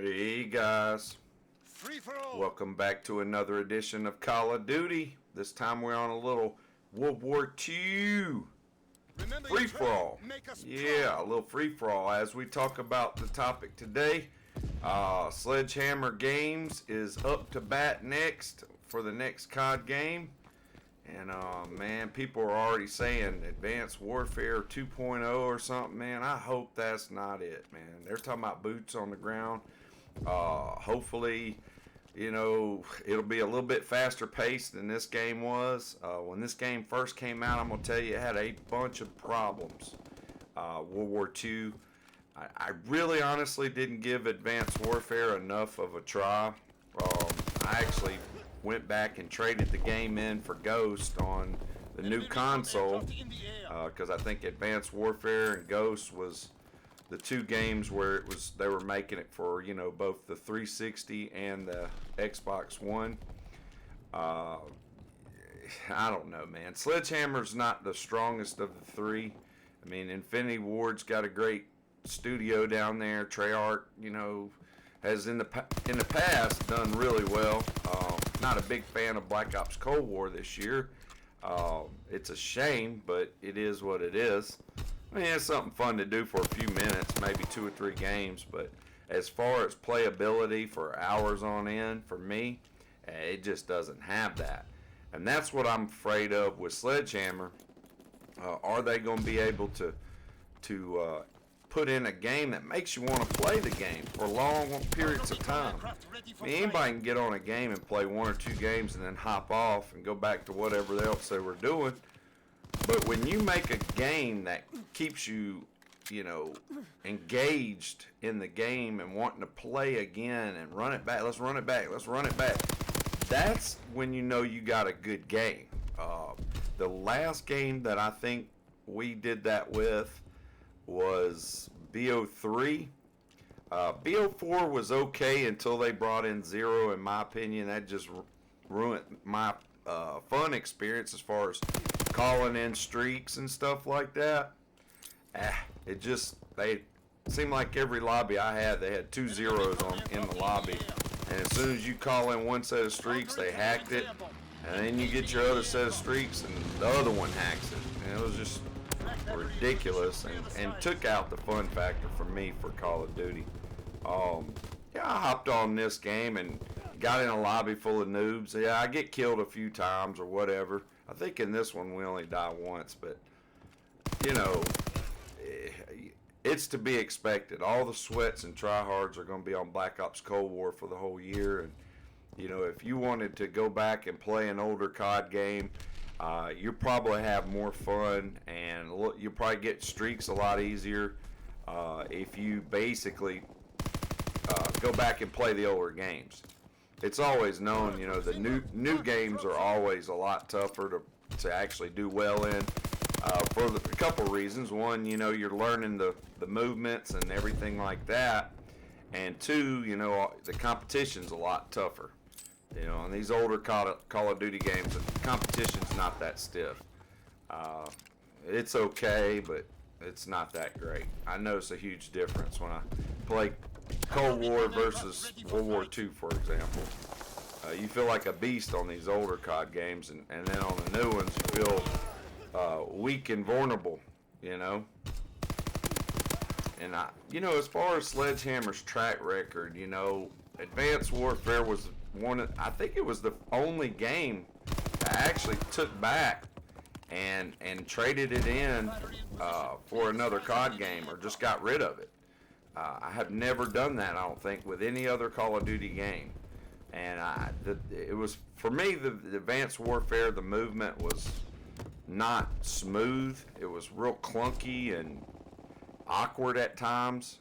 Hey guys, Free for all. welcome back to another edition of Call of Duty. This time we're on a little World War II free for all. Yeah, a little free for all as we talk about the topic today. Sledgehammer Games is up to bat next for the next COD game. And man, people are already saying Advanced Warfare 2.0 or something. Man, I hope that's not it, man. They're talking about boots on the ground. Hopefully, you know, it'll be a little bit faster paced than this game was. When this game first came out, I'm going to tell you, it had a bunch of problems. World War II. I really honestly didn't give Advanced Warfare enough of a try. I actually went back and traded the game in for Ghost on the new console because I think Advanced Warfare and Ghost was the two games where they were making it for, you know, both the 360 and the Xbox One. I don't know, man. Sledgehammer's not the strongest of the three. I mean, Infinity Ward's got a great studio down there. Treyarch, you know, has in the past done really well. Not a big fan of Black Ops Cold War this year. It's a shame, but it is what it is. I mean, it's something fun to do for a few minutes, maybe 2 or 3 games, but as far as playability for hours on end, for me, it just doesn't have that. And that's what I'm afraid of with Sledgehammer. Are they going to be able to put in a game that makes you want to play the game for long periods of time? I mean, anybody can get on a game and play 1 or 2 games and then hop off and go back to whatever else they were doing. But when you make a game that keeps you, you know, engaged in the game and wanting to play again and run it back, let's run it back, that's when you know you got a good game. The last game that I think we did that with was BO3. BO4 was okay until they brought in Zero. In my opinion, that just ruined my fun experience as far as calling in streaks and stuff like that. They seemed like every lobby I had, they had 2 zeros in the lobby, and as soon as you call in one set of streaks, they hacked it, and then you get your other set of streaks and the other one hacks it, and it was just ridiculous and took out the fun factor for me for Call of Duty. Yeah, I hopped on this game and got in a lobby full of noobs. Yeah, I get killed a few times or whatever. I think in this one we only die once, but you know, it's to be expected. All the sweats and tryhards are going to be on Black Ops Cold War for the whole year, and you know, if you wanted to go back and play an older COD game, you'll probably have more fun, and you'll probably get streaks a lot easier if you basically go back and play the older games. It's always known, you know, the new games are always a lot tougher to actually do well in for a couple reasons. One, you know, you're learning the movements and everything like that, and 2, you know, the competition's a lot tougher. You know, in these older Call of Duty games, the competition's not that stiff. It's okay, but it's not that great. I notice a huge difference when I play Cold War versus World War II, for example. You feel like a beast on these older COD games, and then on the new ones, you feel weak and vulnerable, you know. And, you know, as far as Sledgehammer's track record, you know, Advanced Warfare was I think it was the only game I actually took back and traded it in for another COD game or just got rid of it. I have never done that, I don't think, with any other Call of Duty game. And it was, for me, the Advanced Warfare, the movement was not smooth. It was real clunky and awkward at times.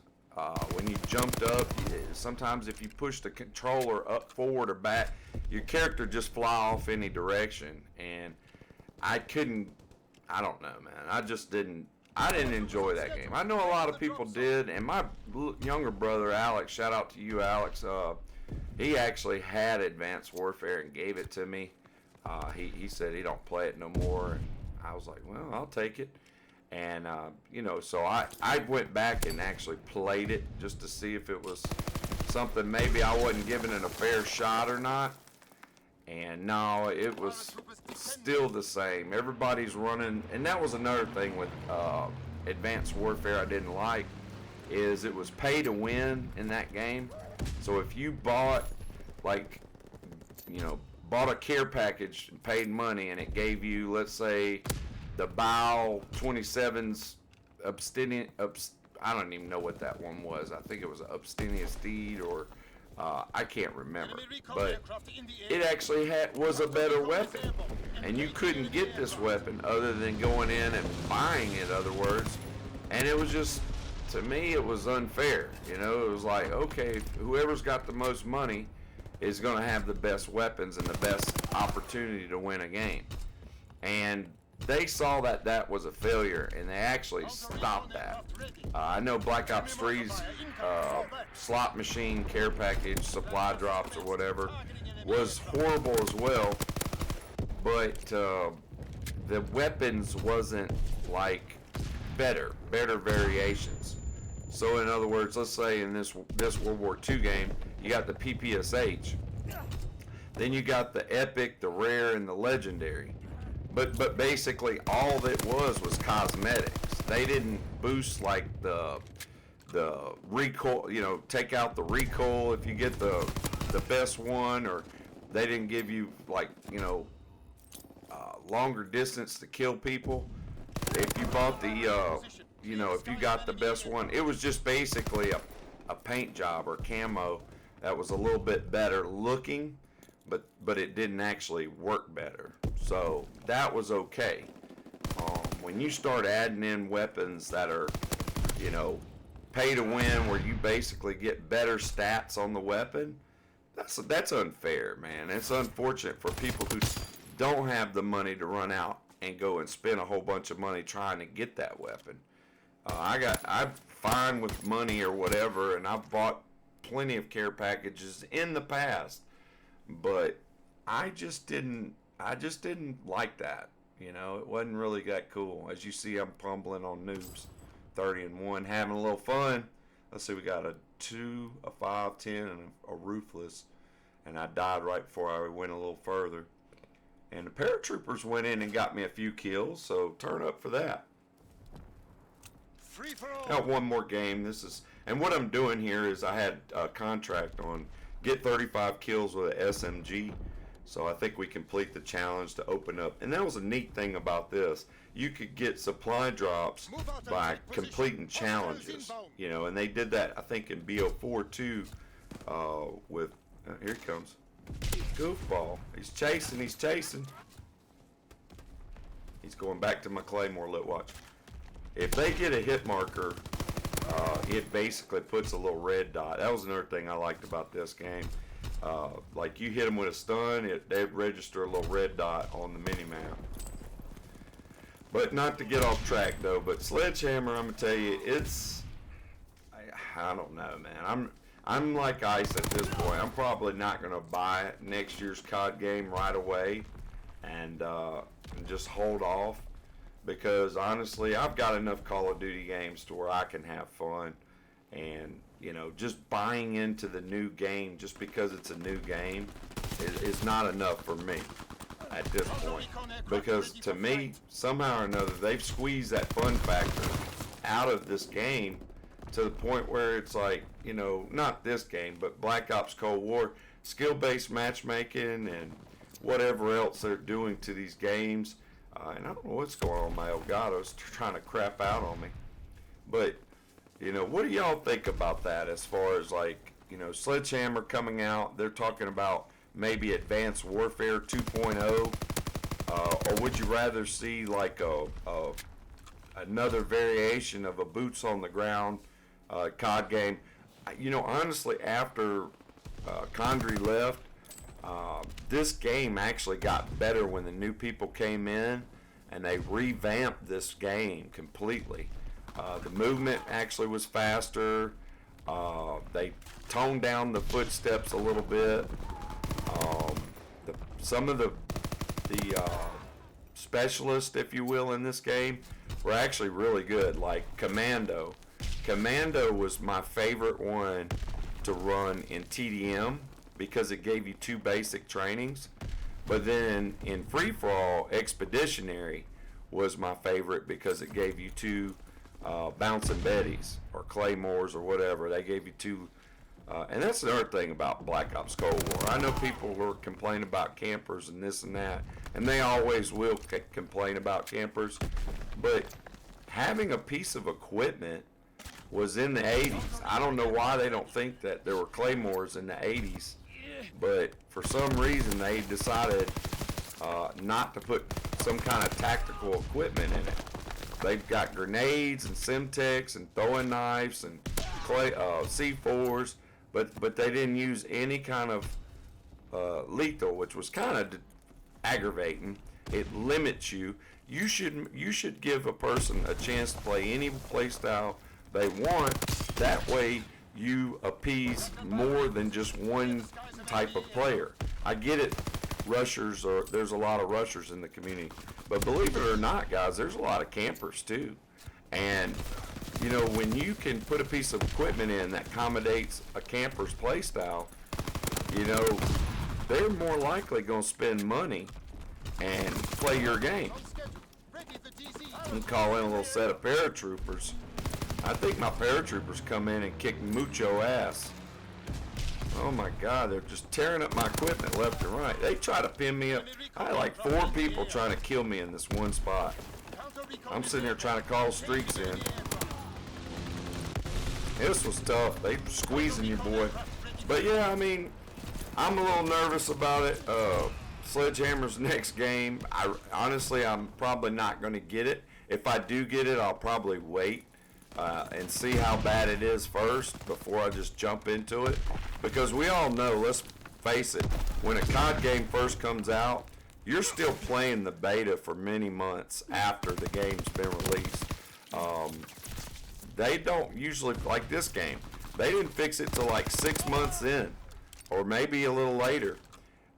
When you jumped up, sometimes if you push the controller up, forward, or back, your character just fly off any direction. And I don't know, man. I didn't enjoy that game. I know a lot of people did, and my younger brother, Alex, shout out to you, Alex, he actually had Advanced Warfare and gave it to me. He said he don't play it no more, and I was like, well, I'll take it. And, you know, so I went back and actually played it just to see if it was something maybe I wasn't giving it a fair shot or not. And no, it was still the same. Everybody's running, and that was another thing with Advanced Warfare I didn't like, is it was pay to win in that game. So if you bought, like, you know, bought a care package and paid money, and it gave you, let's say, the Bow 27's I don't even know what that one was. I think it was an Abstemious Steed, or I can't remember. But it actually was a better weapon, and you couldn't get this weapon other than going in and buying it, in other words. And it was just, to me, it was unfair. You know, it was like, okay, whoever's got the most money is going to have the best weapons and the best opportunity to win a game. And they saw that that was a failure, and they actually stopped that. I know Black Ops 3's slot machine care package, supply drops or whatever, was horrible as well, but the weapons wasn't like better variations. So in other words, let's say in this World War II game, you got the PPSH, then you got the epic, the rare, and the legendary. But basically all that was cosmetics. They didn't boost like the recoil, you know, take out the recoil if you get the best one, or they didn't give you, like, you know, longer distance to kill people. If you bought the you know, if you got the best one, it was just basically a paint job or camo that was a little bit better looking, but it didn't actually work better. So that was okay. When you start adding in weapons that are, you know, pay to win, where you basically get better stats on the weapon, that's unfair, man. It's unfortunate for people who don't have the money to run out and go and spend a whole bunch of money trying to get that weapon. I'm fine with money or whatever, and I've bought plenty of care packages in the past, but I just didn't like that. You know, it wasn't really that cool. As you see, I'm fumbling on noobs. 30-1, having a little fun. Let's see, we got a 2, a 5, 10, and a ruthless. And I died right before I went a little further. And the paratroopers went in and got me a few kills, so turn up for that. Now one more game. And what I'm doing here is I had a contract on get 35 kills with an SMG. So I think we complete the challenge to open up. And that was a neat thing about this. You could get supply drops by completing challenges. You know, and they did that, I think, in BO4 too, with, here he comes. Goofball. He's chasing. He's going back to my Claymore. Let watch. If they get a hit marker, it basically puts a little red dot. That was another thing I liked about this game. Like you hit them with a stun, they'd register a little red dot on the mini-map. But not to get off track though, but Sledgehammer, I'm gonna tell you, I don't know, man. I'm like Ice at this point. I'm probably not gonna buy next year's COD game right away, and just hold off, because honestly, I've got enough Call of Duty games to where I can have fun. And, you know, just buying into the new game just because it's a new game is not enough for me at this point. Because to me, somehow or another, they've squeezed that fun factor out of this game to the point where it's like, you know, not this game, but Black Ops Cold War, skill-based matchmaking and whatever else they're doing to these games. And I don't know what's going on. My Elgato's trying to crap out on me. But, you know, what do y'all think about that as far as, like, you know, Sledgehammer coming out? They're talking about maybe Advanced Warfare 2.0, or would you rather see like another variation of a boots on the ground COD game? You know, honestly, after Condry left, this game actually got better when the new people came in, and they revamped this game completely. The movement actually was faster. They toned down the footsteps a little bit. Some of the specialists, if you will, in this game were actually really good. Like Commando. Commando was my favorite one to run in TDM because it gave you 2 basic trainings. But then in free-for-all, Expeditionary was my favorite because it gave you 2 bouncing Bettys or Claymores or whatever. They gave you 2. And that's another thing about Black Ops Cold War. I know people were complaining about campers and this and that, and they always will complain about campers. But having a piece of equipment was in the 80s. I don't know why they don't think that there were Claymores in the 80s, but for some reason they decided not to put some kind of tactical equipment in it. They've got grenades and Semtex and throwing knives and C4s, but they didn't use any kind of lethal, which was kind of aggravating. It limits you. You should give a person a chance to play any play style they want. That way you appease more than just one type of player. I get it, rushers, or there's a lot of rushers in the community, but believe it or not, guys, there's a lot of campers too. And you know, when you can put a piece of equipment in that accommodates a camper's play style, you know, they're more likely going to spend money and play your game. You call in a little set of paratroopers. I think my paratroopers come in and kick mucho ass. Oh my God, they're just tearing up my equipment left and right. They try to pin me up. I had like 4 people trying to kill me in this one spot. I'm sitting here trying to call streaks in. This was tough. They were squeezing you, boy. But yeah, I mean, I'm a little nervous about it. Sledgehammer's next game, honestly, I'm probably not going to get it. If I do get it, I'll probably wait and see how bad it is first before I just jump into it. Because we all know, let's face it, when a COD game first comes out, you're still playing the beta for many months after the game's been released. They don't usually, like this game, they didn't fix it till like 6 months in, or maybe a little later.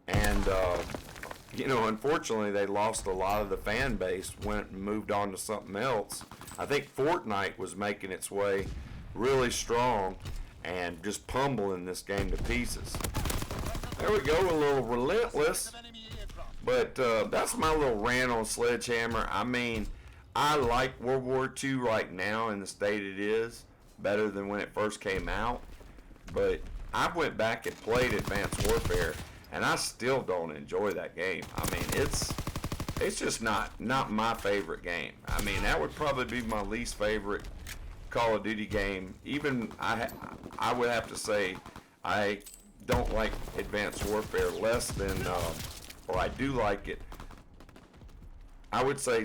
And, you know, unfortunately, they lost a lot of the fan base, went and moved on to something else. I think Fortnite was making its way really strong and just pummeling this game to pieces. There we go, a little relentless. But that's my little rant on Sledgehammer. I mean, I like World War II right now in the state it is, better than when it first came out. But I went back and played Advanced Warfare, and I still don't enjoy that game. I mean, it's just not my favorite game. I mean, that would probably be my least favorite Call of Duty game. Even I would have to say I don't like Advanced Warfare less than, or I do like it. I would say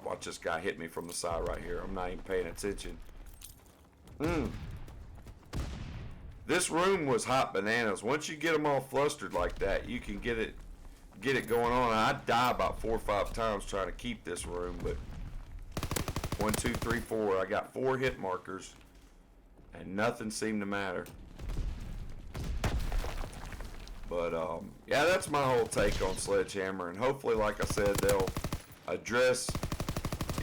watch this guy hit me from the side right here. I'm not even paying attention. This room was hot bananas. Once you get them all flustered like that, you can get it going on. I die about 4 or 5 times trying to keep this room, but 1, 2, 3, 4. I got 4 hit markers, and nothing seemed to matter. But yeah, that's my whole take on Sledgehammer, and hopefully, like I said, they'll address,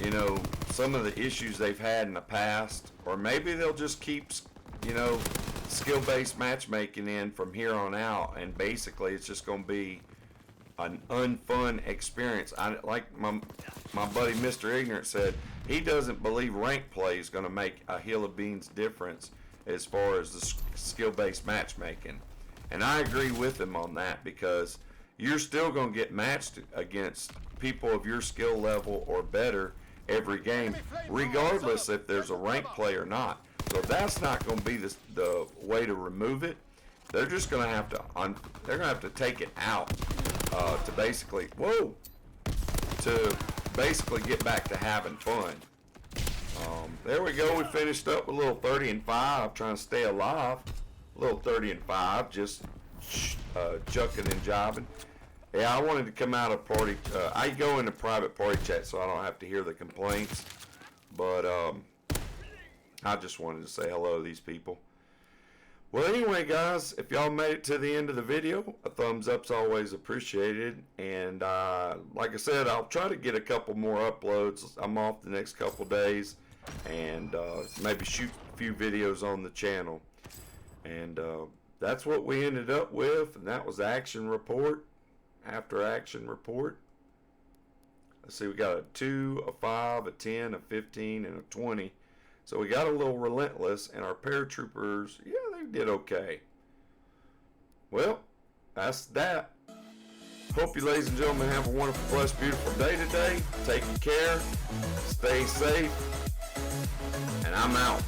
you know, some of the issues they've had in the past, or maybe they'll just keep, you know, skill-based matchmaking in from here on out, and basically it's just going to be an unfun experience. Like my buddy Mr. Ignorant said, he doesn't believe ranked play is going to make a hill of beans difference as far as the skill-based matchmaking. And I agree with him on that, because you're still going to get matched against people of your skill level or better every game, regardless if there's a ranked play or not. So that's not going to be the way to remove it. They're just going to have to take it out to basically get back to having fun. There we go. We finished up with a little 30 and 5, trying to stay alive. A little 30 and 5, just jucking and jiving. Yeah, I wanted to come out of party. I go into private party chat so I don't have to hear the complaints. But I just wanted to say hello to these people. Well, anyway, guys, if y'all made it to the end of the video, a thumbs up's always appreciated. And like I said, I'll try to get a couple more uploads. I'm off the next couple days, and maybe shoot few videos on the channel. And that's what we ended up with, and that was action report after action report. Let's see, we got a 2, a 5, a 10, a 15, and a 20. So we got a little relentless, and our paratroopers, yeah, they did okay. Well, that's that. Hope you ladies and gentlemen have a wonderful, blessed, beautiful day today. Take care, stay safe, and I'm out.